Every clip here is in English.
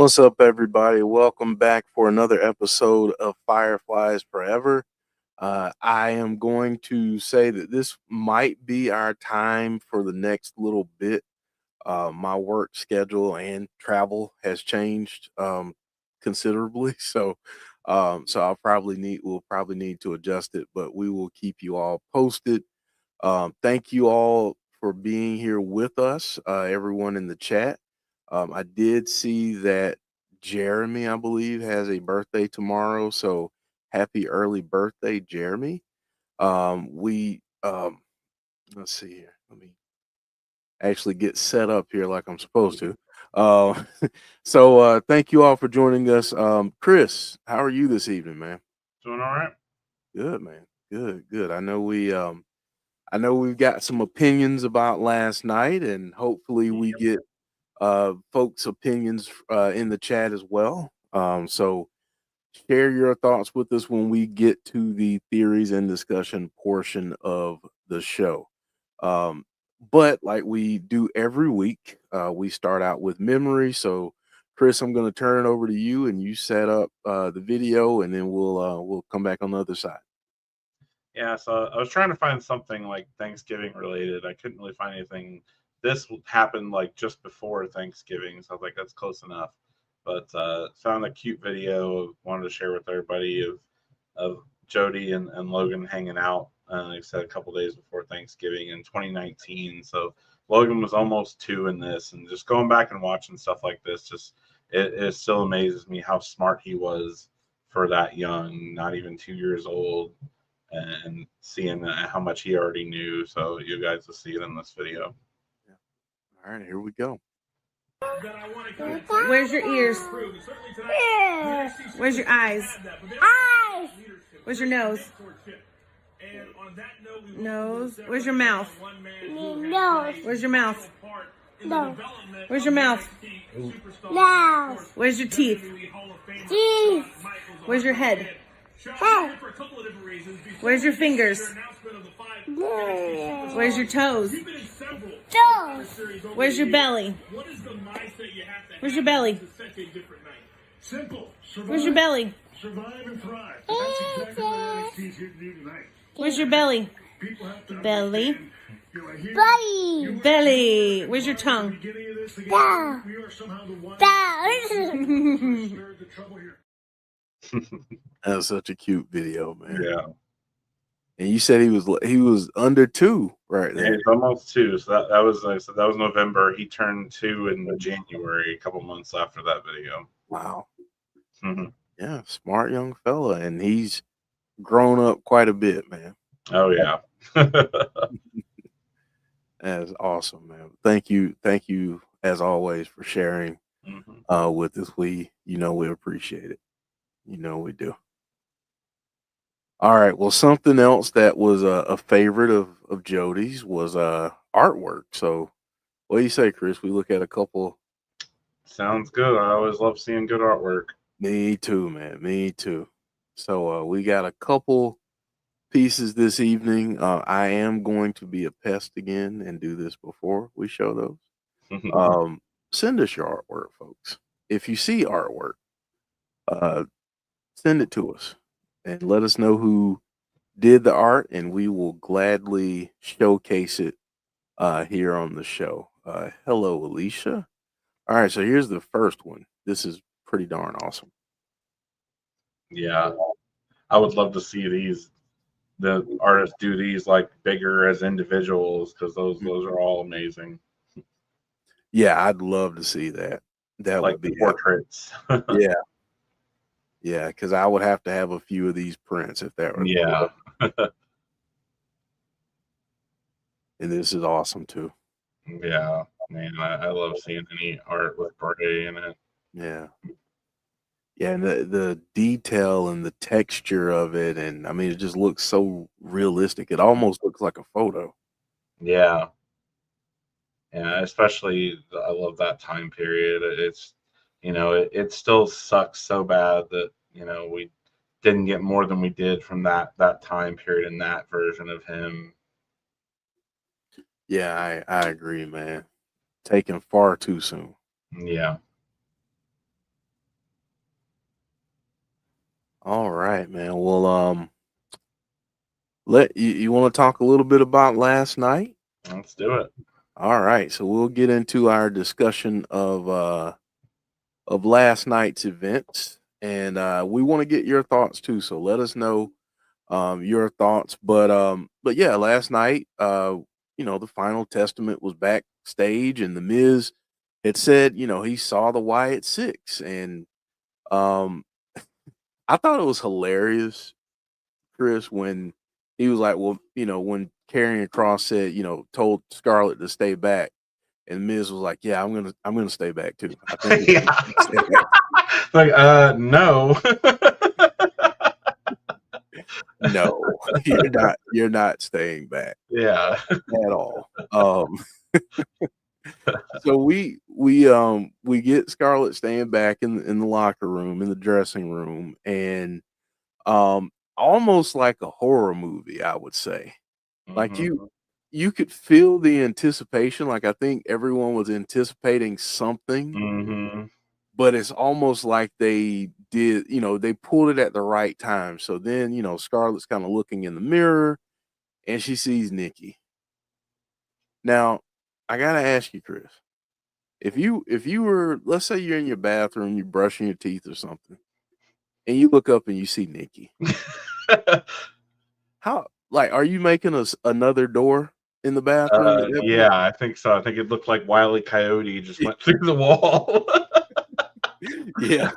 What's up, everybody? Welcome back for another episode of Fireflies Forever. I am going to say that this might be our time for the next little bit. My work schedule and travel has changed considerably, so we'll probably need to adjust it, but we will keep you all posted. Thank you all for being here with us, everyone in the chat. I did see that Jeremy, I believe, has a birthday tomorrow. So happy early birthday, Jeremy. We let's see here. Let me actually get set up here like I'm supposed to. Uh, thank you all for joining us. Chris, how are you this evening, man? Doing all right. Good, man. Good. I know we've got some opinions about last night, and hopefully we get folks' opinions in the chat as well. So share your thoughts with us when we get to the theories and discussion portion of the show. But like we do every week, we start out with memory. So Chris, I'm going to turn it over to you, and you set up the video, and then we'll come back on the other side. Yeah, so I was trying to find something like Thanksgiving related. I couldn't really find anything. This happened like just before Thanksgiving, so I was like, that's close enough. But found a cute video, wanted to share with everybody of Jodie and Logan hanging out. Like I said, a couple days before Thanksgiving in 2019. So Logan was almost 2 in this, and just going back and watching stuff like this, it still amazes me how smart he was for that young, not even 2 years old, and seeing how much he already knew. So you guys will see it in this video. Yeah. All right, here we go. Where's your ears? Where's your eyes? Where's your nose? Nose. Where's your mouth? Nose. Where's your mouth? No. Where's your mouth? Mouth. Where's your teeth? Teeth. Where's your head? Head. Where's your fingers? Nose. Where's your toes? Toes. Where's your belly? Where's your belly? Where's your belly? Where's your belly? Belly. Buddy. Belly. Where's your tongue? Down. Down. That was such a cute video, man. Yeah. And you said he was under 2 right there. Yeah, he's almost 2. So that was like I said, that was November. He turned 2 in January, a couple months after that video. Wow. Mm-hmm. Yeah, smart young fella, and he's grown up quite a bit, man. Oh yeah. That's awesome, man. Thank you as always for sharing with us. We appreciate it. We do. All right. Well, something else that was a favorite of Jodie's was artwork. So, what do you say, Chris? We look at a couple. Sounds good. I always love seeing good artwork. Me too, man. Me too. So we got a couple pieces this evening. I am going to be a pest again and do this before we show those. Send us your artwork, folks. If you see artwork, send it to us and let us know who did the art, and we will gladly showcase it here on the show. Hello, Alicia. All right, so here's the first one. This is pretty darn awesome. Yeah, I would love to see the artists do these like bigger as individuals, because those are all amazing. Yeah, I'd love to see that. That like would be portraits. Yeah, because I would have to have a few of these prints if that were Yeah. And this is awesome too. Yeah, man, I love seeing any art with Bray in it. Yeah. Yeah, and the detail and the texture of it, and I mean, it just looks so realistic. It almost looks like a photo. Yeah. Yeah, especially I love that time period. It's it still sucks so bad that we didn't get more than we did from that time period and that version of him. Yeah, I agree, man. Taken far too soon. Yeah. All right, man. Well, you want to talk a little bit about last night? Let's do it. All right, so we'll get into our discussion of last night's events, and we want to get your thoughts too. So let us know your thoughts. But yeah, last night, the final testament was backstage, and the Miz had said, he saw the Wyatt Sicks, and um, I thought it was hilarious, Chris, when he was like, well, when Karrion Kross said, told Scarlett to stay back, and Miz was like, yeah, I'm gonna stay back too. I think it's Yeah. stay back. Like, no. No, you're not staying back Yeah. at all. So we get Scarlett staying back in the locker room, in the dressing room, and almost like a horror movie, I would say. Like Mhm. you could feel the anticipation. Like I think everyone was anticipating something, Mhm. but it's almost like they did, they pulled it at the right time. So then, Scarlett's kind of looking in the mirror and she sees Nikki. Now, I gotta ask you, Chris, if you were, let's say you're in your bathroom, you're brushing your teeth or something, and you look up and you see Nikki, how, like, are you making another door in the bathroom at that Yeah, point? I think so. I think it looked like Wile E. Coyote just went through the wall. Yeah,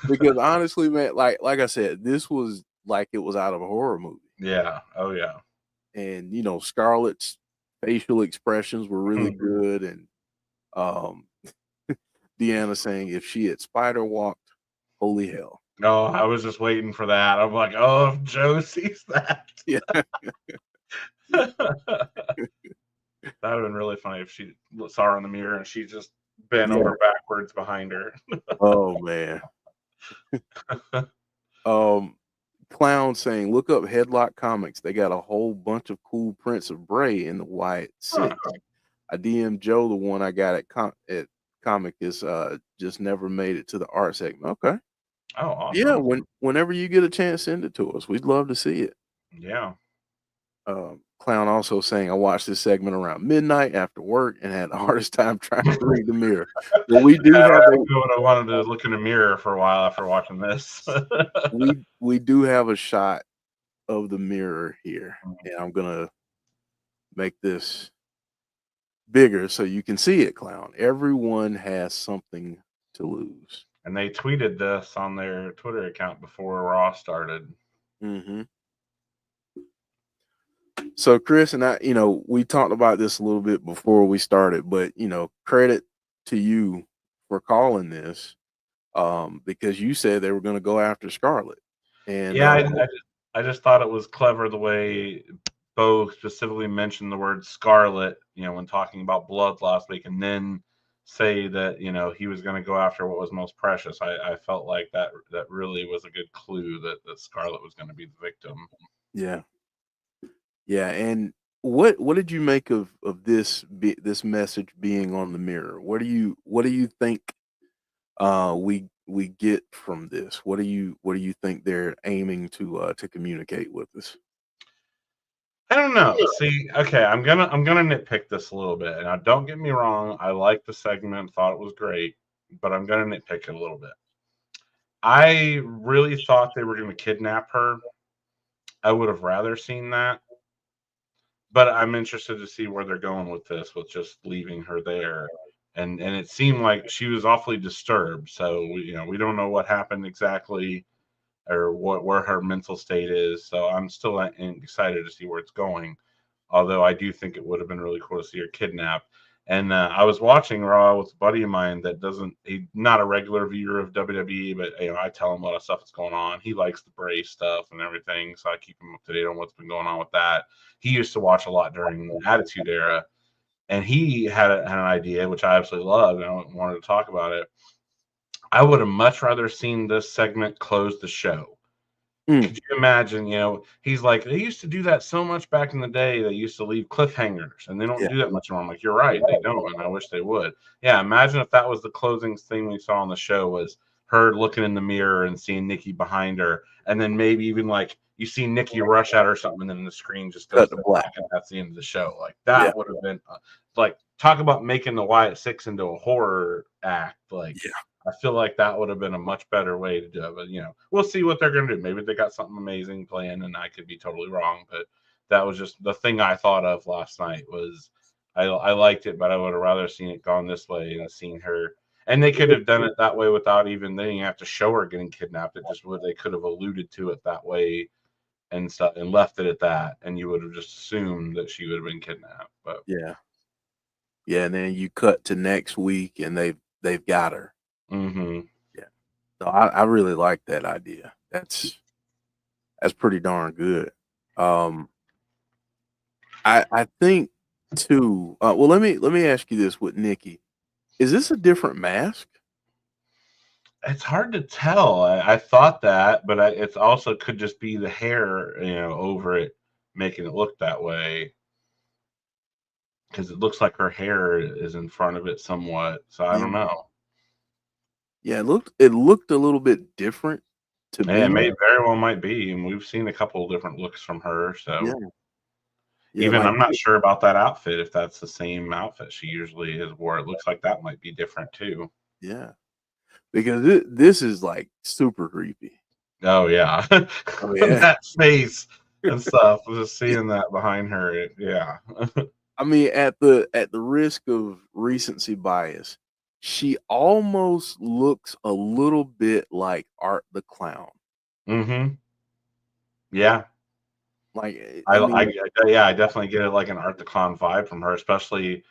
because honestly, man, like I said, this was like it was out of a horror movie, Yeah. Oh, yeah. and Scarlett's facial expressions were really good, and um, Deanna saying if she had spider walked, holy hell, No, I was just waiting for that. I'm like, oh, if Joe sees that. yeah, That would have been really funny if she saw her in the mirror and she just bent yeah. over backwards behind her. Oh man. Um, Clown saying, look up Headlock Comics. They got a whole bunch of cool prints of Bray in the Wyatt Huh. Six. I DM Joe, the one I got at comic is just never made it to the art segment. Okay. Oh, Yeah, awesome. whenever you get a chance, send it to us. We'd love to see it. Yeah. Clown also saying, I watched this segment around midnight after work and had the hardest time trying to read the mirror. Well, we do I have a would have wanted to look in a mirror for a while after watching this. we do have a shot of the mirror here, and I'm gonna make this bigger so you can see it, Clown. Everyone has something to lose. And they tweeted this on their Twitter account before Raw started. Mm-hmm. So Chris and I, we talked about this a little bit before we started, but credit to you for calling this, because you said they were going to go after Scarlett, and Yeah, I just thought it was clever the way Bo specifically mentioned the word Scarlet, when talking about blood last week, and then say that he was going to go after what was most precious. I felt like that really was a good clue that Scarlet was going to be the victim. yeah, yeah. And what did you make of this message being on the mirror? What do you think we get from this? What do you think they're aiming to communicate with us? I don't know. See, okay, I'm gonna nitpick this a little bit. Now, don't get me wrong. I liked the segment, thought it was great, but I'm gonna nitpick it a little bit. I really thought they were gonna kidnap her. I would have rather seen that, but I'm interested to see where they're going with this, with just leaving her there. And it seemed like she was awfully disturbed. So we don't know what happened exactly or where her mental state is. So I'm still excited to see where it's going. Although I do think it would have been really cool to see her kidnapped. And I was watching Raw with a buddy of mine that he's not a regular viewer of WWE, but I tell him what stuff is going on. He likes the Bray stuff and everything, so I keep him up to date on what's been going on with that. He used to watch a lot during the Attitude Era, and he had an idea, which I absolutely loved, and I wanted to talk about it. I would have much rather seen this segment close the show. Mm, Could you imagine, he's like, they used to do that so much back in the day. They used to leave cliffhangers, and they don't yeah, do that much anymore. I'm like, you're right, they don't, and I wish they would. Yeah, imagine if that was the closing thing we saw on the show was her looking in the mirror and seeing Nikki behind her, and then maybe even like you see Nikki rush at her or something, and then the screen just goes Cut to to black. black, and that's the end of the show. Like Yeah. that would have been like talk about making the Wyatt Sicks into a horror act. Like Yeah. I feel like that would have been a much better way to do it. But we'll see what they're gonna do. Maybe they got something amazing planned, and I could be totally wrong. But that was just the thing I thought of last night. Was I liked it, but I would have rather seen it gone this way and seen her. And they could have done it that way without even then you have to show her getting kidnapped. It just would they could have alluded to it that way and stuff and left it at that, and you would have just assumed that she would have been kidnapped. But Yeah. And then you cut to next week, and they've got her. mm-hmm. Yeah. So I really like that idea. That's pretty darn good. I think too. Well, let me ask you this with Nikki: is this a different mask? It's hard to tell. I thought that, but it also could just be the hair, over it, making it look that way. Because it looks like her hair is in front of it somewhat. So I don't know. Yeah, it looked a little bit different to me. It very well might be, and we've seen a couple of different looks from her. So even like, I'm not sure about that outfit. If that's the same outfit she usually has wore, it looks like that might be different too. Yeah, because this is like super creepy. Oh yeah, Oh, yeah. that face and stuff. Just seeing that behind her, yeah. I mean, at the risk of recency bias, she almost looks a little bit like Art the Clown. Mm-hmm. Yeah. Like, I definitely get it like an Art the Clown vibe from her, especially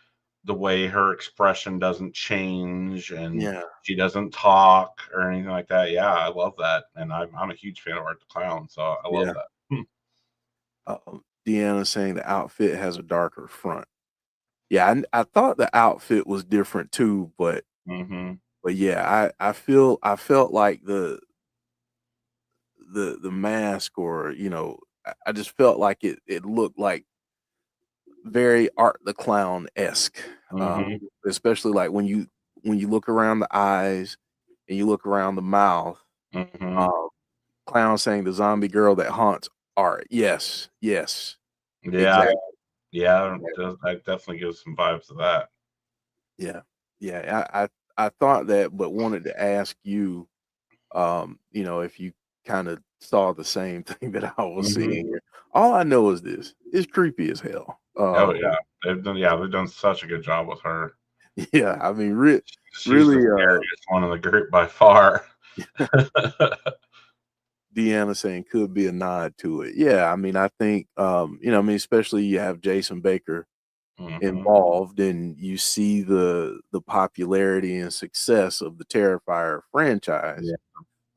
the way her expression doesn't change and she doesn't talk or anything like that. Yeah, I love that, and I'm a huge fan of Art the Clown, so I love that. Deanna saying the outfit has a darker front. Yeah, I thought the outfit was different too, but yeah, I felt like the mask, or I just felt like it looked like very Art the Clown-esque. Especially like when you look around the eyes and you look around the mouth. Clown saying the zombie girl that haunts Art. Yes. Yeah. Exactly. Yeah, that definitely gives some vibes to that. Yeah. I thought that, but wanted to ask you, if you kind of saw the same thing that I was seeing here. All I know is this: it's creepy as hell. Oh yeah, they've done such a good job with her. Yeah, I mean, She's really, the scariest one in the group by far. Deanna saying could be a nod to it. Yeah, I mean, I think, especially you have Jason Baker involved, and you see the popularity and success of the Terrifier franchise.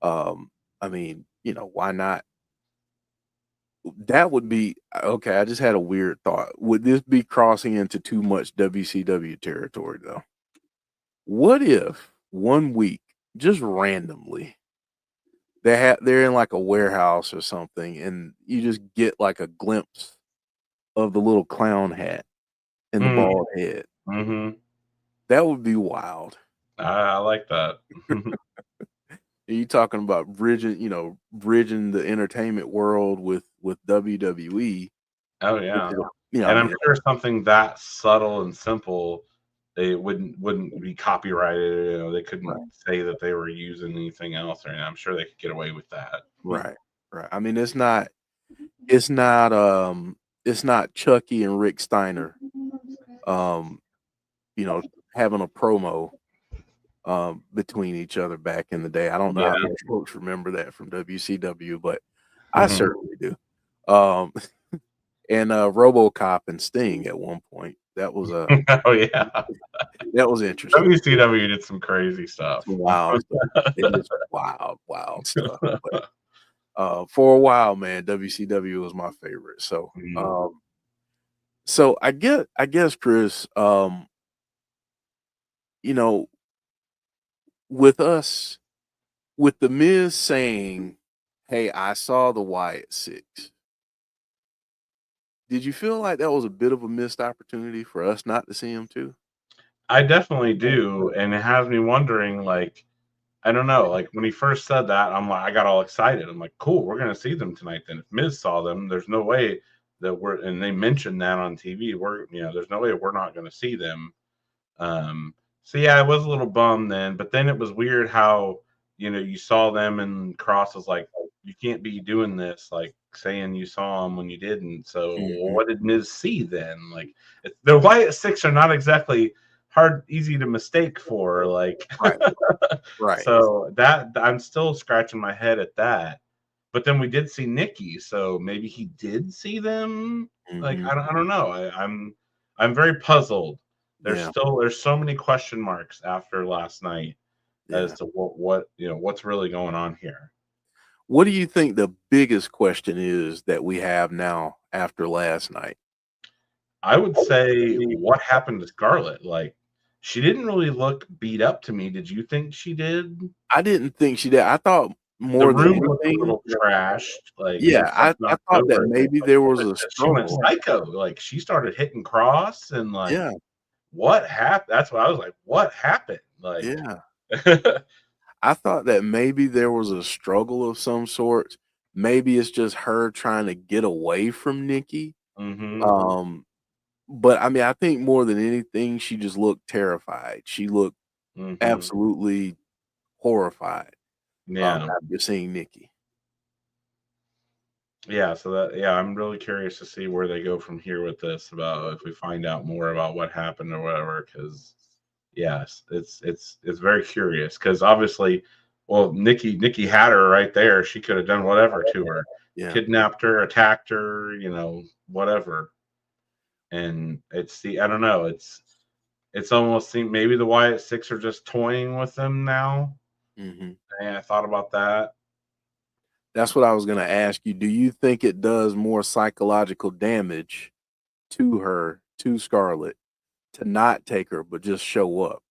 I mean, why not? That would be okay. I just had a weird thought. Would this be crossing into too much WCW territory though? What if one week, just randomly, they're in like a warehouse or something, and you just get like a glimpse of the little clown hat and the bald head? That would be wild. I like that. Are you talking about bridging the entertainment world with WWE? Oh yeah, and I'm sure something that subtle and simple, they wouldn't be copyrighted. They couldn't say that they were using anything else, or I'm sure they could get away with that. Right. I mean, it's not Chucky and Rick Steiner, having a promo between each other back in the day. I don't know how much folks remember that from WCW, but I certainly do. And RoboCop and Sting at one point. That was oh yeah, that was interesting. WCW did some crazy stuff. Wild stuff. It is wild stuff. But, for a while, man, WCW was my favorite. So, so I guess, Chris, with us, with the Miz saying, "Hey, I saw the Wyatt Sicks." Did you feel like that was a bit of a missed opportunity for us not to see him too? I definitely do, and it has me wondering, like, I don't know. Like when he first said that, I'm like, I got all excited. I'm like, cool, we're gonna see them tonight. Then if Miz saw them, there's no way that we're. And they mentioned that on TV. There's no way we're not gonna see them. So yeah, I was a little bummed then, but then it was weird how you saw them and Cross was like, you can't be doing this, like saying you saw them when you didn't. So Mhm. what did Miz see then? Like the Wyatt Sicks are not exactly easy to mistake for, like. Right. Right. So that I'm still scratching my head at that. But then we did see Nikki, so maybe he did see them. Like Mhm. I don't know. I'm very puzzled. Yeah. There's so many question marks after last night as Yeah. to what's really going on here. What do you think the biggest question is that we have now after last night? I would say what happened to Scarlett? Like she didn't really look beat up to me. Did you think she did? I didn't think she did. I thought The more than room looked a anything, little trashed, like yeah, and stuff I knocked thought that over. maybe there was a She went struggle. psycho. Like she started hitting Cross and like Yeah, what happened? That's what I was like. What happened? Like, yeah. I thought that maybe there was a struggle of some sort. Maybe it's just her trying to get away from Nikki. hmm Um, but I mean, I think more than anything, she just looked terrified. She looked hmm absolutely horrified yeah, after seeing Nikki. yeah. So yeah, I'm really curious to see where they go from here with this. About if we find out more about what happened or whatever. Because yes, it's very curious. Because obviously, well, Nikki had her right there. She could have done whatever to her, Yeah. kidnapped her, attacked her, whatever. And I don't know. It's almost seemed maybe the Wyatt Six are just toying with them now. Hmm. And I thought about that. That's what I was going to ask you. Do you think it does more psychological damage to her, to Scarlett, to not take her, but just show up?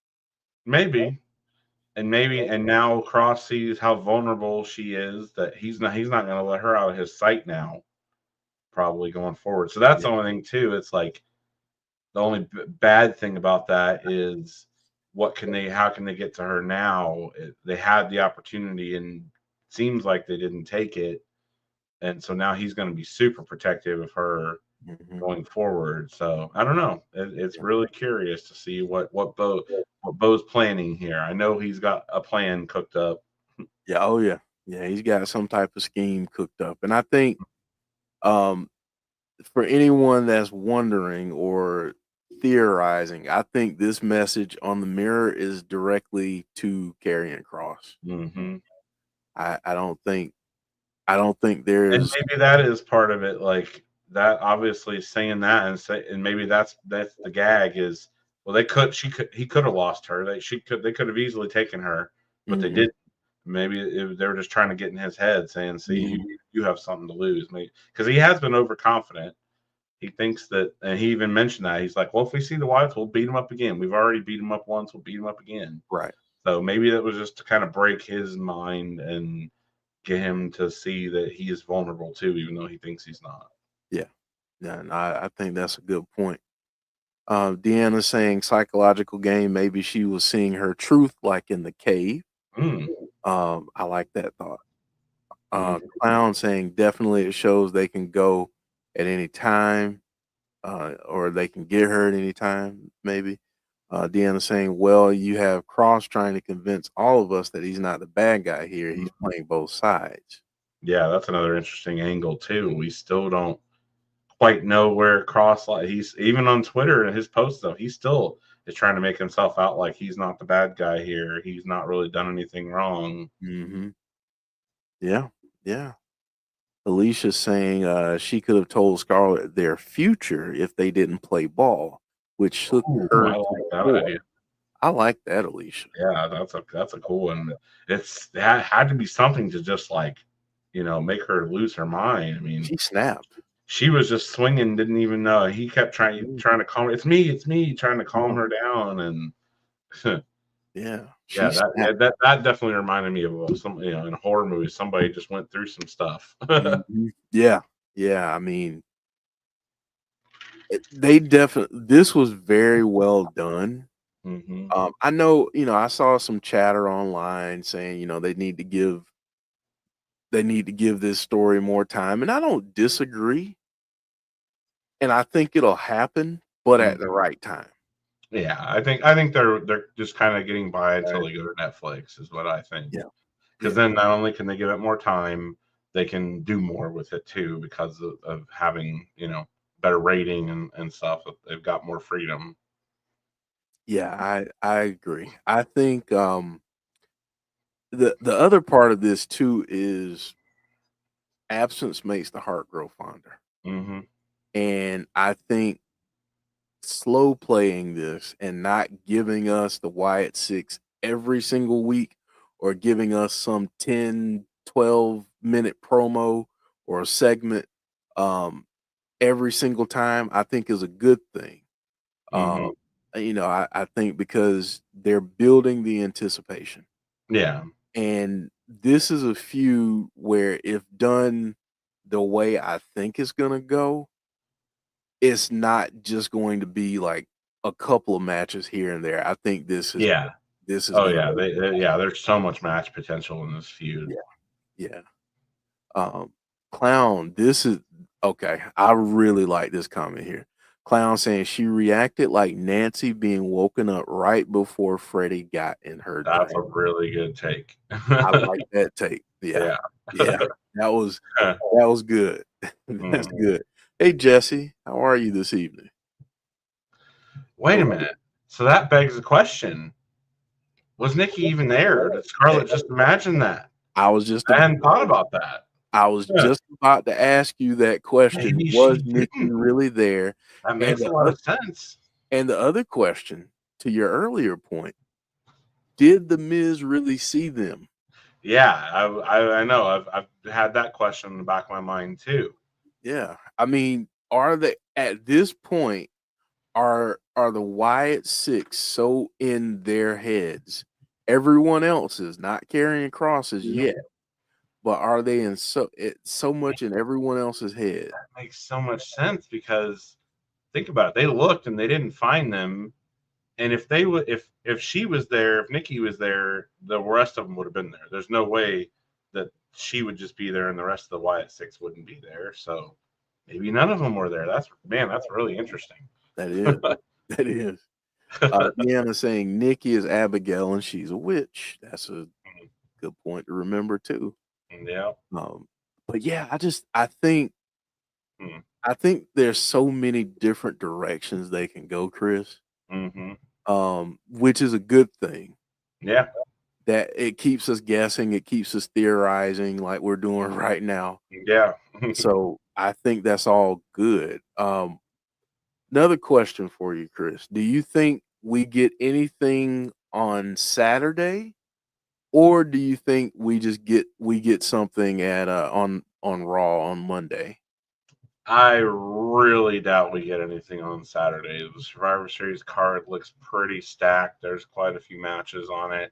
Maybe. And now Cross sees how vulnerable she is that he's not gonna let her out of his sight now, probably going forward. So that's Yeah. the only thing too. It's like the only bad thing about that is how can they get to her now? They had the opportunity and seems like they didn't take it. And so now he's going to be super protective of her Hmm. going forward. So I don't know. It's Yeah. really curious to see what Bo's planning here. I know he's got a plan cooked up. Yeah. Oh, yeah. Yeah. He's got some type of scheme cooked up. And I think um, for anyone that's wondering or theorizing, I think this message on the mirror is directly to Karrion Cross. hmm I don't think And there's. maybe that is part of it. Like that, obviously saying that and maybe that's the gag is well he could have lost her. They could have easily taken her, but they Mhm, didn't. Maybe they were just trying to get in his head, saying, "See, mhm. you have something to lose." Because he has been overconfident. He thinks that, and he even mentioned that he's like, "Well, if we see the Whites, we'll beat him up again. We've already beat him up once. We'll beat him up again." Right. So maybe that was just to kind of break his mind and get him to see that he is vulnerable too, even though he thinks he's not. Yeah. Yeah, and I think that's a good point. Deanna saying psychological game, maybe she was seeing her truth like in the cave. Mm, I like that thought. mhm. Clown saying definitely it shows they can go at any time, or they can get her at any time, maybe. Deanna saying, well, you have Cross trying to convince all of us that he's not the bad guy here. He's playing both sides. Yeah, that's another interesting angle too. We still don't quite know where Cross like he's even on Twitter and his posts though, he still is trying to make himself out like he's not the bad guy here. He's not really done anything wrong. Hmm. Yeah. Yeah. Alicia's saying she could have told Scarlett their future if they didn't play ball, which took Ooh, her I to like the that core. idea. I like that, Alicia. Yeah, that's a cool one. That had to be something to just like, make her lose her mind. I mean, She snapped. she was just swinging, didn't even know. He kept Mm, trying to calm. It's me, trying to calm yeah, her down, and yeah, she yeah, snapped. that definitely reminded me of some, in a horror movie, somebody just went through some stuff. Mhm. Yeah, yeah. I mean, they definitely. This was very well done. Hmm. I know, I saw some chatter online saying, they need to give this story more time, and I don't disagree, and I think it'll happen, but at the right time. Yeah, I think they're just kind of getting by until Right. they go to Netflix, is what I think. Yeah. Because Yeah. then not only can they give it more time, they can do more with it too because of having, better rating and stuff. They've got more freedom. Yeah, I agree. I think the other part of this too is absence makes the heart grow fonder. Hmm. And I think slow playing this and not giving us the Wyatt Six every single week, or giving us some 10, 12-minute promo or a segment um every single time, I think is a good thing. Hmm. Um I think because they're building the anticipation. Yeah. And this is a feud where, if done the way I think it's gonna go, it's not just going to be like a couple of matches here and there. I think Yeah. this is Oh gonna yeah. be Yeah. There's so much match potential in this feud. yeah, yeah. Um, Clown, this is okay. I really like this comment here. Clown saying she reacted like Nancy being woken up right before Freddie got in her That's a dream. really good take. I like that take. Yeah, Yeah. yeah. That was good. That's Mhm. good. Hey Jesse, how are you this evening? Wait a minute. So that begs the question: was Nikki even there? Did Scarlett just imagine that? I was just I hadn't thought about that. I was Yeah. just about to ask you that question. Maybe she Was Nikki didn't. really there? That And makes a lot of sense. the other question, to your earlier point, did the Miz really see them? Yeah, I know. I've had that question in the back of my mind too. Yeah. I mean, are they at this point, are the Wyatt Six so in their heads? Everyone else is not carrying crosses Mhm. yet, but are they in so much in everyone else's head? That makes so much sense because think about it. They looked and they didn't find them. And if they would, if she was there, if Nikki was there, the rest of them would have been there. There's no way that she would just be there and the rest of the Wyatt Six wouldn't be there. So maybe none of them were there. That's really interesting. That is. That is. Deanna saying Nikki is Abigail and she's a witch. That's a good point to remember too. Yeah. Um, but yeah, Mm-hmm. I think there's so many different directions they can go, Chris. Mm-hmm. Which is a good thing. Yeah. That it keeps us guessing, it keeps us theorizing like we're doing right now. Yeah. So I think that's all good. Another question for you, Chris. Do you think we get anything on Saturday, or do you think we get something at on Raw on Monday? I really doubt we get anything on Saturday. The Survivor Series card looks pretty stacked. There's quite a few matches on it.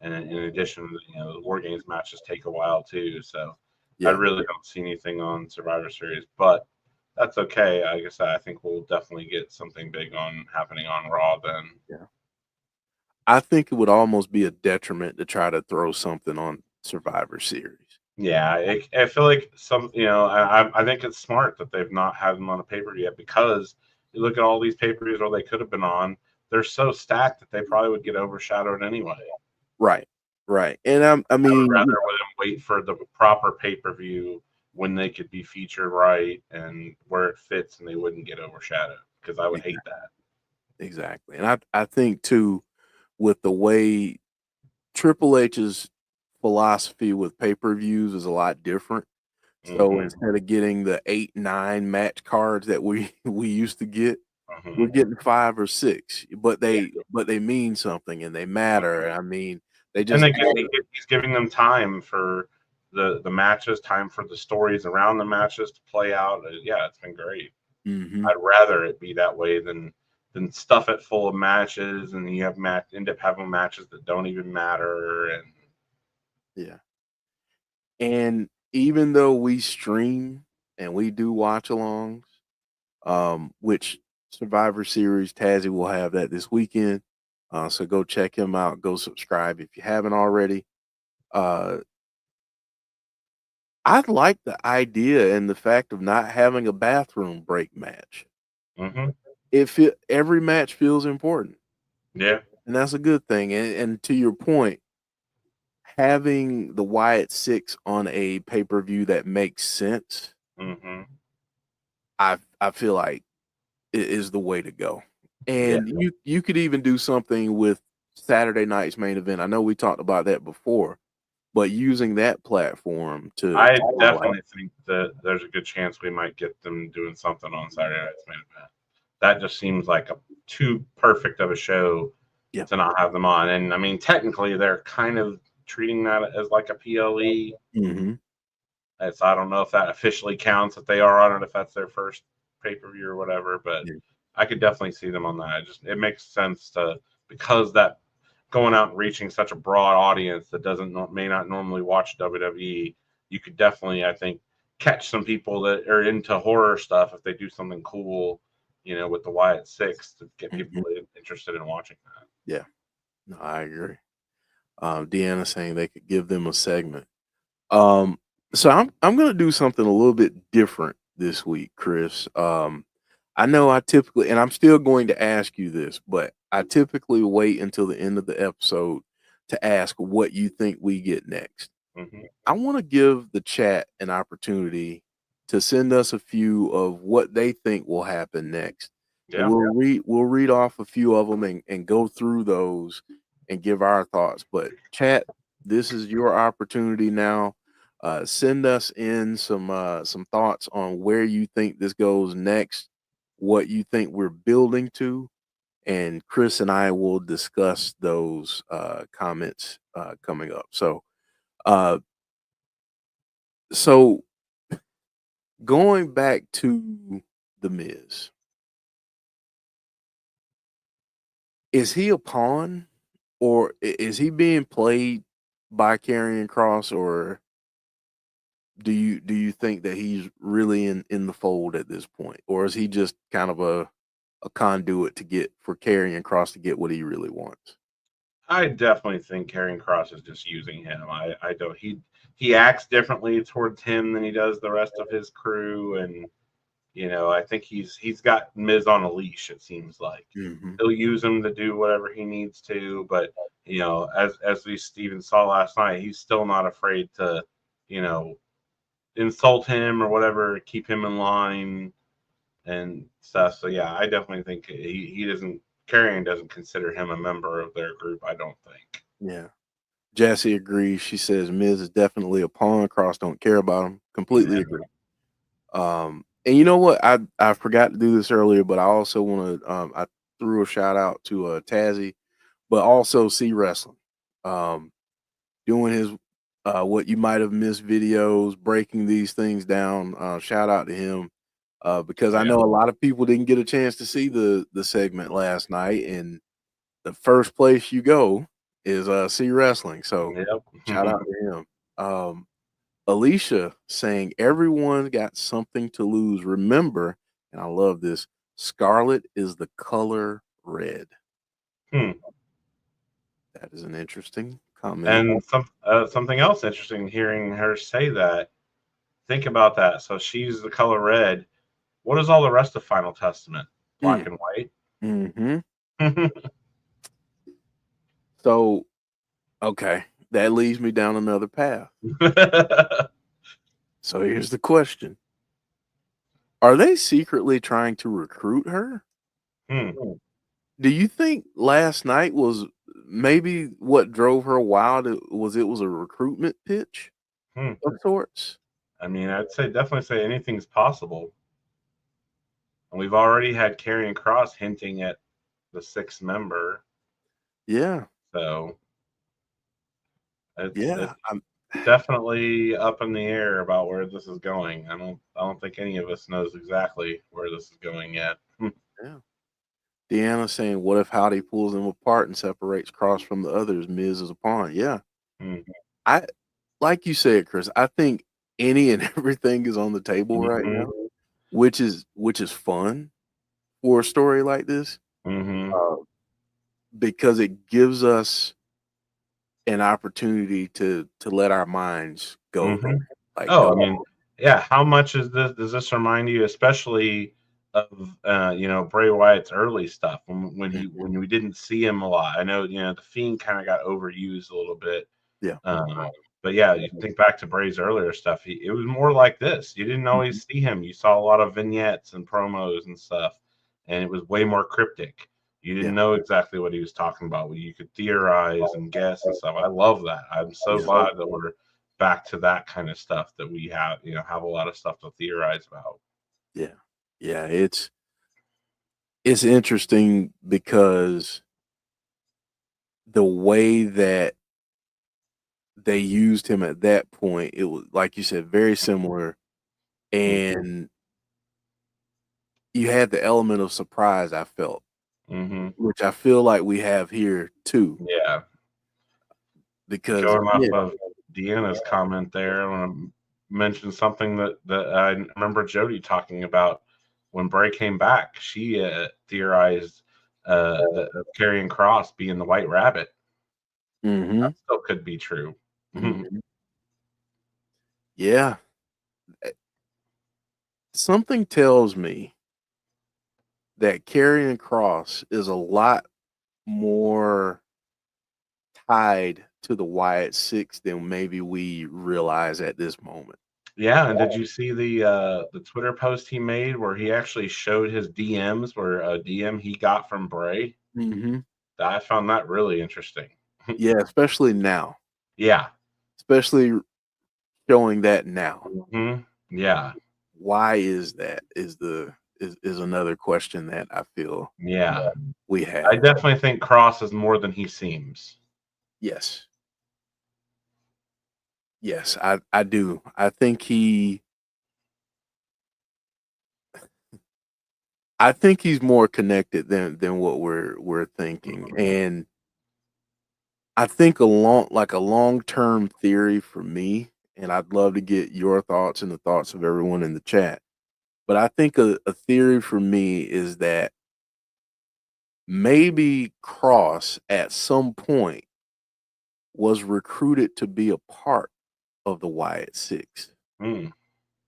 And in addition, the War Games matches take a while too. So I Yeah. really don't see anything on Survivor Series, but that's okay. Like I said, I think we'll definitely get something big on happening on Raw then. Yeah. I think it would almost be a detriment to try to throw something on Survivor Series. Yeah, I feel like I think it's smart that they've not had them on a pay-per-view yet because you look at all these pay-per-views or they could have been on, they're so stacked that they probably would get overshadowed anyway. Right. Right. And I I would mean, rather let them wait for the proper pay-per-view when they could be featured right and where it fits and they wouldn't get overshadowed because I would hate that. exactly. And I think too, with the way Triple H's philosophy with pay-per-views is a lot different. So Hmm. instead of getting the 8, 9 match cards that we we used to get, we're Hmm. getting 5 or 6, but Yeah. they mean something and they matter. I mean, they And just he's giving them time for the matches, time for the stories around the matches to play out. Yeah, it's been great. Mhm. I'd rather it be that way than stuff it full of matches and you have end up having matches that don't even matter. And Yeah. And even though we stream and we do watch alongs, which Survivor Series Tazzy will have that this weekend. So go check him out. Go subscribe if you haven't already. Uh, I like the idea and the fact of not having a bathroom break match. Hmm. Every match feels important, Yeah. and that's a good thing. And to your point, having the Wyatt Sicks on a pay per view that makes sense, Hmm. I feel like it is the way to go. Yeah. And you could even do something with Saturday night's main event. I know we talked about that before, but using that platform to I highlight. definitely think that there's a good chance we might get them doing something on Saturday night's main event. That just seems like a too perfect of a show Yeah. to not have them on. And I mean, technically, they're kind of treating that as like a PLE. Mm-hmm. So I don't know if that officially counts if they are on it, if that's their first pay per view or whatever. But Yeah. I could definitely see them on that. It makes sense to, because that going out and reaching such a broad audience that may not normally watch WWE. You could definitely, I think, catch some people that are into horror stuff if they do something cool, with the Wyatt Six to get people interested in watching that. Yeah. No, I agree. Deanna saying they could give them a segment. So I'm gonna do something a little bit different this week, Chris. I know I typically, and I'm still going to ask you this, but I typically wait until the end of the episode to ask what you think we get next. Hmm. I want to give the chat an opportunity to send us a few of what they think will happen next. And Yeah. we'll read off a few of them and go through those and give our thoughts. But chat, this is your opportunity now. Send us in some thoughts on where you think this goes next, what you think we're building to, and Chris and I will discuss those comments coming up. Uh, so going back to the Miz, is he a pawn, or is he being played by Karrion Cross, or do you think that he's really in the fold at this point, or is he just kind of a conduit to get for Karrion Cross to get what he really wants? I definitely think Karrion Cross is just using him. I don't. He acts differently towards him than he does the rest of his crew, and I think he's got Miz on a leash. It seems like Mm-hmm. he'll use him to do whatever he needs to, but as we Steven saw last night, he's still not afraid to, you know, insult him or whatever, keep him in line and stuff. So yeah, I definitely think he doesn't. Karrion doesn't consider him a member of their group. I don't think. Yeah. Jessie agrees. She says Miz is definitely a pawn. Cross don't care about him. Completely Yeah. agree. And you know what? I forgot to do this earlier, but I also want to. I threw a shout out to Tazzy, but also See Wrestling, doing his what you might have missed videos, breaking these things down. Shout out to him because I Yeah. know a lot of people didn't get a chance to see the segment last night, and the first place you go is See Wrestling. So shout out Yep. to him. Alicia saying everyone got something to lose. Remember, and I love this, Scarlett is the color red. Hmm. That is an interesting comment. And something else interesting hearing her say that. Think about that. So she's the color red. What is all the rest of Final Testament? Black and white. Mm-hmm. So, okay, that leads me down another path. So here's the question. Are they secretly trying to recruit her? Hmm. Do you think last night was maybe what drove her wild? It was a recruitment pitch Hmm. of sorts? I mean, I'd definitely say anything's possible. And we've already had Karrion Cross hinting at the sixth member, Yeah, so it's yeah. definitely up in the air about where this is going. I don't think any of us knows exactly where this is going yet. Yeah. Deanna saying, "What if Howdy pulls them apart and separates Cross from the others? Miz is a pawn." Yeah, Hmm. I like you said, Chris. I think any and everything is on the table right Hmm. now, which is fun for a story like this. Hmm. Uh, because it gives us an opportunity to let our minds go Mhm. there. Like, Oh, I go, mean, yeah. How much is this? Does this remind you, especially of Bray Wyatt's early stuff Mhm. when we didn't see him a lot? I know the Fiend kind of got overused a little bit, Yeah. but yeah, you think back to Bray's earlier stuff. It was more like this. You didn't Mhm. always see him. You saw a lot of vignettes and promos and stuff, and it was way more cryptic. You Yeah. didn't know exactly what he was talking about. You could theorize and guess and stuff. I love that. I'm so Yeah. glad that we're back to that kind of stuff that we have a lot of stuff to theorize about. Yeah. Yeah. It's interesting because the way that they used him at that point, it was like you said, very similar. And you had the element of surprise, I felt, Mm-hmm. which I feel like we have here too. Yeah. Because Going off again, of Deanna's comment there, I want to mention something that I remember Jodie talking about when Bray came back. She theorized the carrying cross being the White Rabbit. hmm That still could be true. hmm yeah, eh, something tells me that carrying cross is a lot more tied to the Wyatt Six than maybe we realize at this moment. Yeah, and did you see the Twitter post he made where he actually showed his DMs where a DM he got from Bray? hmm I found that really interesting. Yeah, especially now, Yeah. especially showing that now. Yeah. Why is that? Is another question that I feel Yeah. we I have. definitely think Cross is more than he seems. Yes. Yes, I do. I think he's more connected than what we're thinking. And I think a long-term theory for me, and I'd love to get your thoughts and the thoughts of everyone in the chat. But I think a theory for me is that maybe Cross at some point was recruited to be a part of the Wyatt Six. Mm,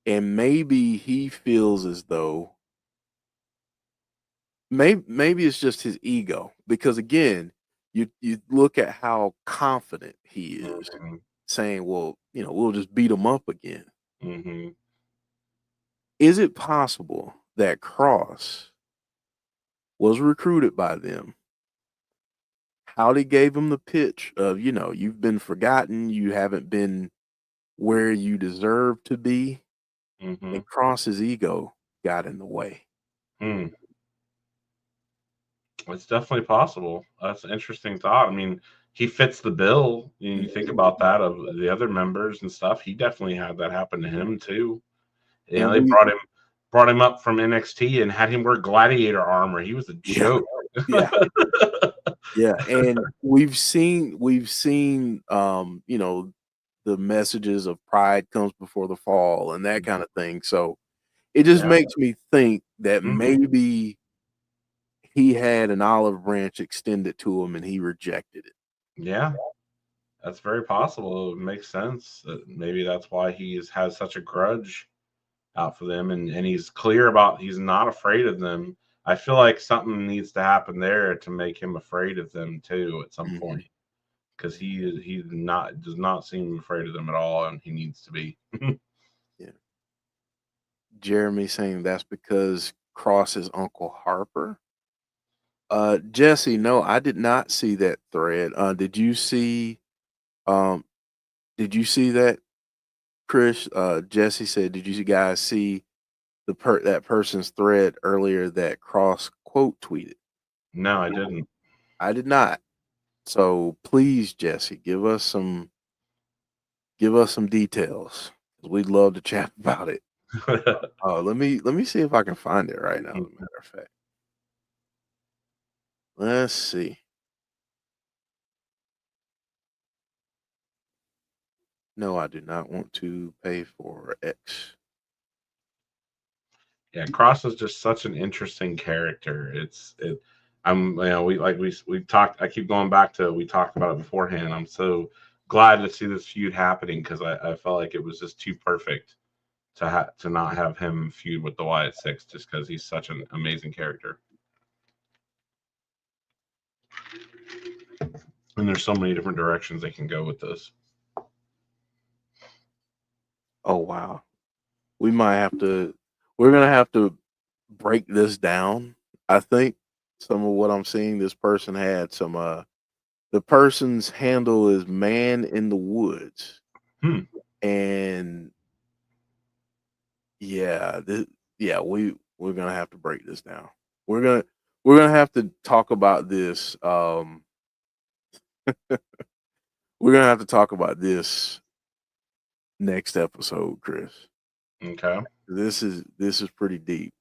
And maybe he feels as though maybe it's just his ego because again, you look at how confident he is mhm, saying, well, we'll just beat him up again. mhm. Is it possible that Cross was recruited by them? Howdy gave him the pitch of, you've been forgotten, you haven't been where you deserve to be, and Mhm. Cross's ego got in the way. Mm. It's definitely possible. That's an interesting thought. I mean, he fits the bill. You think about that of the other members and stuff. He definitely had that happen to him too. And They we brought him up from NXT and had him wear gladiator armor. He was a yeah, joke. yeah. Yeah, and we've seen the messages of pride comes before the fall and that kind of thing. So it just Yeah. makes me think that Mhm. maybe he had an olive branch extended to him and he rejected it. Yeah. That's very possible. It makes sense. Maybe that's why has such a grudge out for them, and he's clear about he's not afraid of them. I feel like something needs to happen there to make him afraid of them too at some Mhm. point, because he not does not seem afraid of them at all, and he needs to be. Yeah. Jeremy saying that's because Cross is Uncle Harper. Jesse, no, I did not see that thread. Um did you see that, Chris? Jesse said, did you guys see that person's thread earlier that Cross quote tweeted? No, I didn't. I did not. So please, Jesse, give us some details. We'd love to chat about it. Let me see if I can find it right now. As a matter of fact, let's see. No, I do not want to pay for X. Yeah, Cross is just such an interesting character. we talked. I keep going back to we talked about it beforehand. I'm so glad to see this feud happening because I felt like it was just too perfect to not have him feud with the Wyatt Sicks just because he's such an amazing character. And there's so many different directions they can go with this. Oh wow. We're gonna have to break this down. I think some of what I'm seeing, this person had some the person's handle is Man in the Woods. Hmm. And yeah, we're gonna have to break this down. We're gonna have to talk about this. We're gonna have to talk about this next episode, Chris. Okay. This is pretty deep.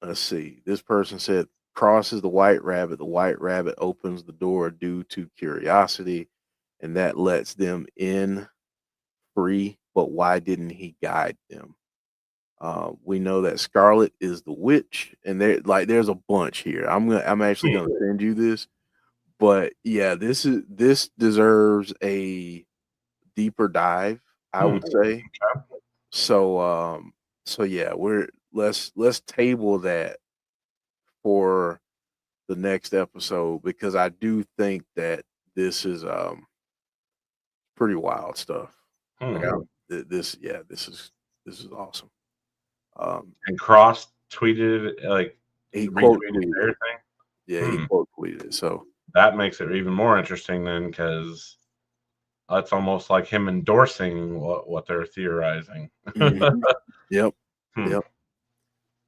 Let's see. This person said crosses the white rabbit. The white rabbit opens the door due to curiosity, and that lets them in free. But why didn't he guide them? We know that Scarlett is the witch, and there's a bunch here. I'm actually gonna send you this, but yeah, this deserves a deeper dive, I would say. So yeah, let's table that for the next episode because I do think that this is pretty wild stuff. Like this is awesome. And Cross tweeted like He quote retweeted tweeted. everything. Yeah, he quote tweeted it. So that makes it even more interesting then because that's almost like him endorsing what they're theorizing. Yep.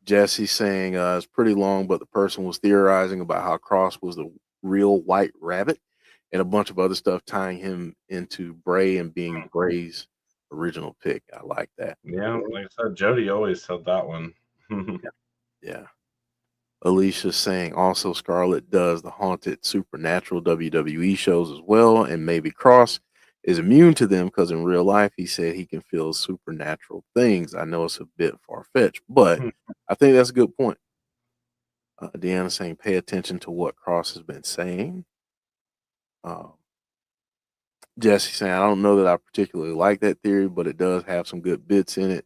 Jesse saying it's pretty long, but the person was theorizing about how Cross was the real White Rabbit and a bunch of other stuff tying him into Bray and being Bray's original pick. I like that. Yeah, like I said, Jodie always said that one. Yeah. Alicia saying also Scarlett does the haunted supernatural WWE shows as well, and maybe Cross is immune to them because in real life he said he can feel supernatural things. I know it's a bit far fetched, but I think that's a good point. Deanna saying pay attention to what Cross has been saying. Jesse saying I don't know that I particularly like that theory, but it does have some good bits in it.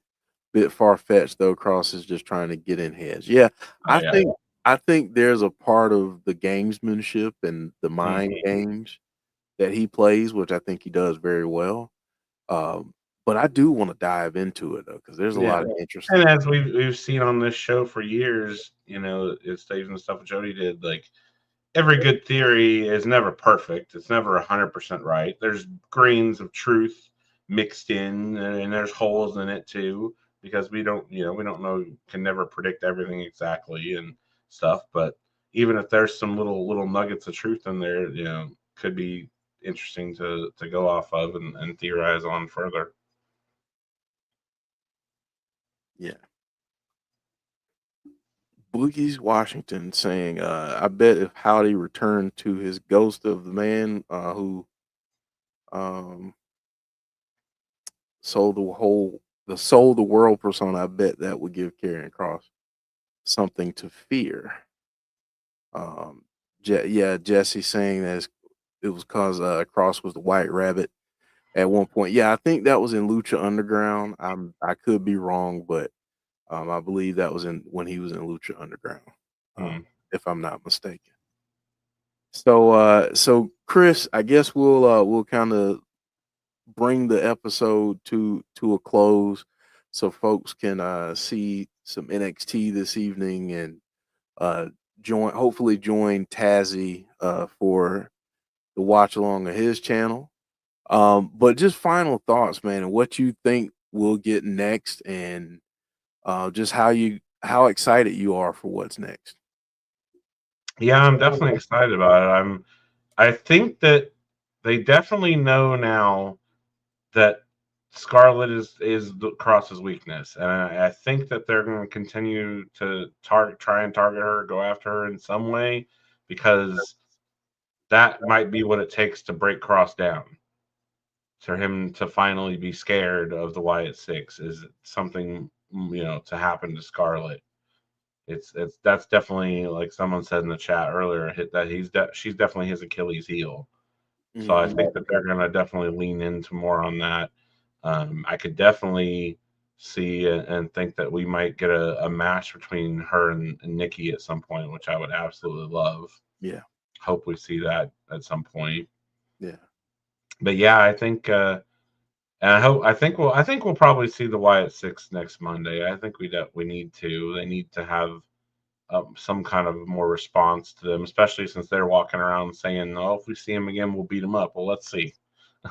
Bit far fetched though. Cross is just trying to get in heads. Yeah, I think there's a part of the gamesmanship and the mind games that he plays, which I think he does very well. But I do want to dive into it though, because there's a lot of interesting. And as we've seen on this show for years, it's even the stuff Jodie did. Like every good theory is never perfect. It's never 100% right. There's grains of truth mixed in, and there's holes in it too because we don't know, can never predict everything exactly and stuff. But even if there's some little nuggets of truth in there, could be interesting to go off of and theorize on further. Yeah. Boogie's Washington saying, I bet if Howdy returned to his ghost of the man who sold the world persona, I bet that would give Karrion Kross something to fear. Jesse saying that it was because Kross was the White Rabbit at one point. Yeah, I think that was in Lucha Underground. I could be wrong, but I believe that was when he was in Lucha Underground, if I'm not mistaken. So Chris, I guess we'll kind of bring the episode to a close, so folks can see some NXT this evening and hopefully join Tazzy for the watch along of his channel. But just final thoughts, man, and what you think we'll get next, and just how excited you are for what's next. Yeah, I'm definitely excited about it. I think that they definitely know now that Scarlett is Cross's weakness, and I think that they're going to continue to try and target her, go after her in some way, because that might be what it takes to break Cross down. For him to finally be scared of the Wyatt Sicks is something to happen to Scarlett. that's definitely, like someone said in the chat earlier, she's definitely his Achilles heel. So I think that they're gonna definitely lean into more on that. I could definitely see and think that we might get a match between her and Nikki at some point, which I would absolutely love. Yeah. Hope we see that at some point. Yeah. But yeah, I think and I think we'll probably see the Wyatt Sicks next Monday. I think we need to. They need to have some kind of more response to them, especially since they're walking around saying, "Oh, if we see him again, we'll beat him up." Well, let's see.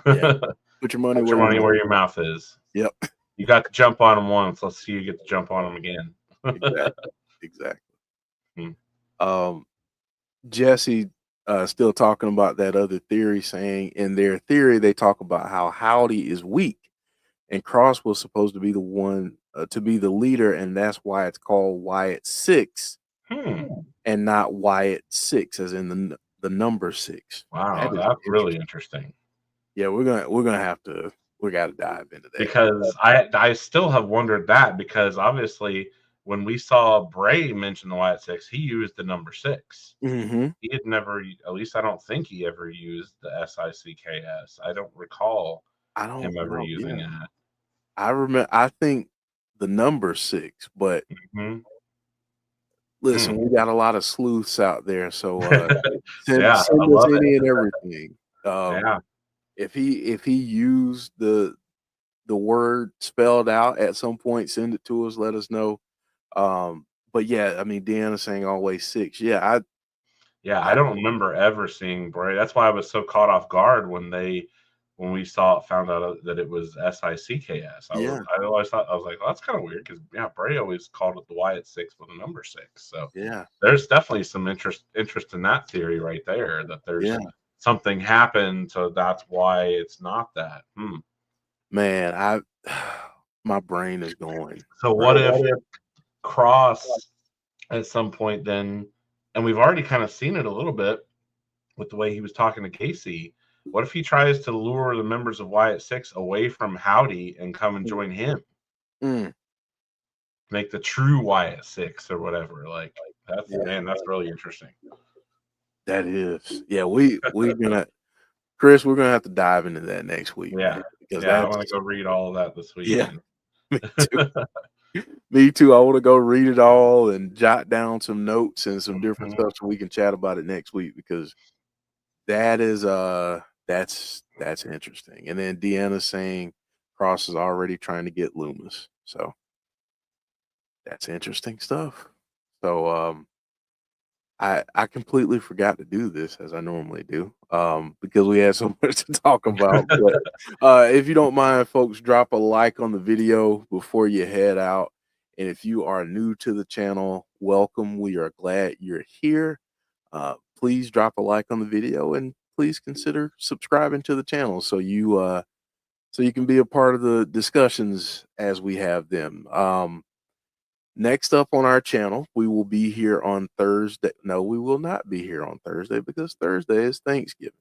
Yeah. Put your money Put your money where your mouth is. Yep. You got to jump on him once. Let's see you get to jump on him again. Exactly. Jesse still talking about that other theory, saying in their theory they talk about how Howdy is weak and Cross was supposed to be the one to be the leader, and that's why it's called Wyatt Sicks and not Wyatt Six, as in the number 6. Wow, that's really interesting. Yeah, we got to dive into that, because I still have wondered that, because obviously when we saw Bray mention the Wyatt Six, he used the number 6. He had never, at least I don't think he ever used the SICKS. I don't recall him ever using that. I remember. I think the number 6, but listen, we got a lot of sleuths out there, so send us any and everything. If he used the word spelled out at some point, send it to us. Let us know. But yeah, I mean, Deanna saying always 6. Yeah, I don't remember ever seeing Bray. That's why I was so caught off guard when we found out that it was SICKS. I always thought, I was like, well, that's kind of weird, because Bray always called it the Wyatt Six with a number 6. So there's definitely some interest in that theory right there, that there's something happened, so that's why it's not that. Man, my brain is going. So what if Cross at some point then, and we've already kind of seen it a little bit with the way he was talking to Casey, what if he tries to lure the members of Wyatt Six away from Howdy and come and join him? Make the true Wyatt Six or whatever. Like that's really interesting. That is. Yeah, we're gonna Chris, we're gonna have to dive into that next week. Yeah. Because I want to go read all of that this weekend. Yeah. Me too. Me too. I want to go read it all and jot down some notes and some different stuff so we can chat about it next week, because that is that's interesting. And then Deanna saying Cross is already trying to get Loomis. So that's interesting stuff. So I completely forgot to do this as I normally do, because we had so much to talk about. But if you don't mind, folks, drop a like on the video before you head out. And if you are new to the channel, welcome. We are glad you're here. Please drop a like on the video, and please consider subscribing to the channel so you can be a part of the discussions as we have them. Next up on our channel, we will be here on Thursday. No, we will not be here on Thursday, because Thursday is Thanksgiving.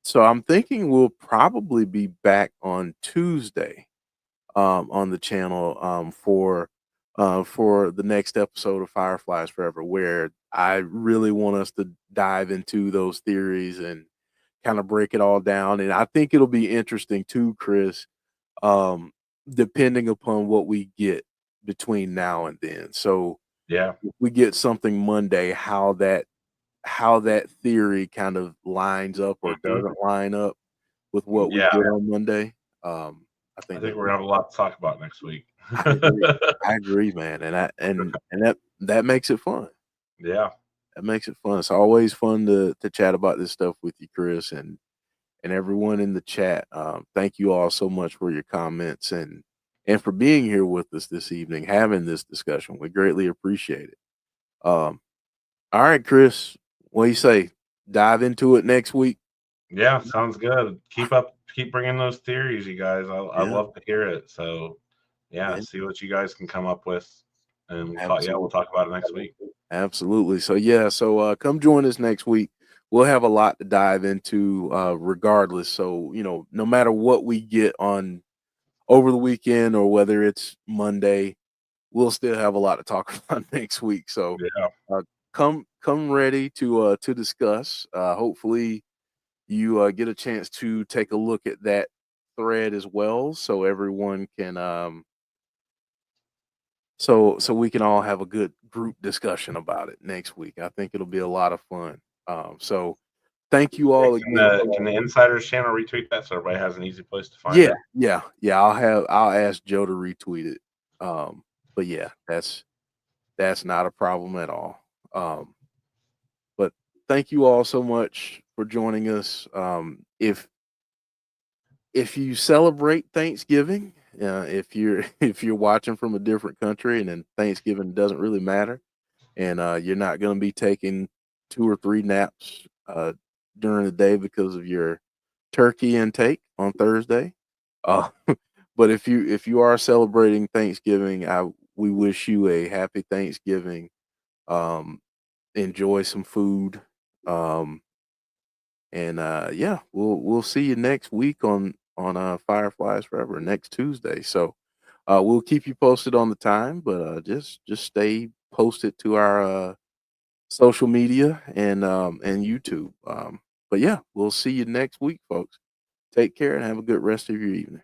So I'm thinking we'll probably be back on Tuesday on the channel for the next episode of Fireflies Forever, where I really want us to dive into those theories and kind of break it all down. And I think it'll be interesting too, Chris, depending upon what we get between now and then. So if we get something Monday, how that theory kind of lines up or doesn't line up with what we get on Monday. I think we're gonna have a lot to talk about next week. I agree, man, and that makes it fun. Yeah, that makes it fun. It's always fun to chat about this stuff with you, Chris, and everyone in the chat. Thank you all so much for your comments and for being here with us this evening, having this discussion. We greatly appreciate it. All right, Chris, what do you say? Dive into it next week? Yeah, sounds good. Keep bringing those theories, you guys. I love to hear it. So, see what you guys can come up with, and we'll talk about it next week. Absolutely. So come join us next week. We'll have a lot to dive into, regardless. So no matter what we get on over the weekend, or whether it's Monday, we'll still have a lot to talk about next week. So Yeah. come ready to discuss. Hopefully you get a chance to take a look at that thread as well, so everyone can so we can all have a good group discussion about it next week. I think it'll be a lot of fun. So thank you all Can again. the Insiders channel retweet that so everybody has an easy place to find it? Yeah. I'll ask Joe to retweet it. But yeah, that's not a problem at all. But thank you all so much for joining us. If you celebrate Thanksgiving, if you're if you're watching from a different country and then Thanksgiving doesn't really matter, and you're not going to be taking 2 or 3 naps during the day because of your turkey intake on Thursday. Uh, but if you are celebrating Thanksgiving, we wish you a happy Thanksgiving. Enjoy some food. And yeah, we'll see you next week on Fireflies Forever next Tuesday. So we'll keep you posted on the time, but just stay posted to our social media and YouTube. But yeah, we'll see you next week, folks. Take care and have a good rest of your evening.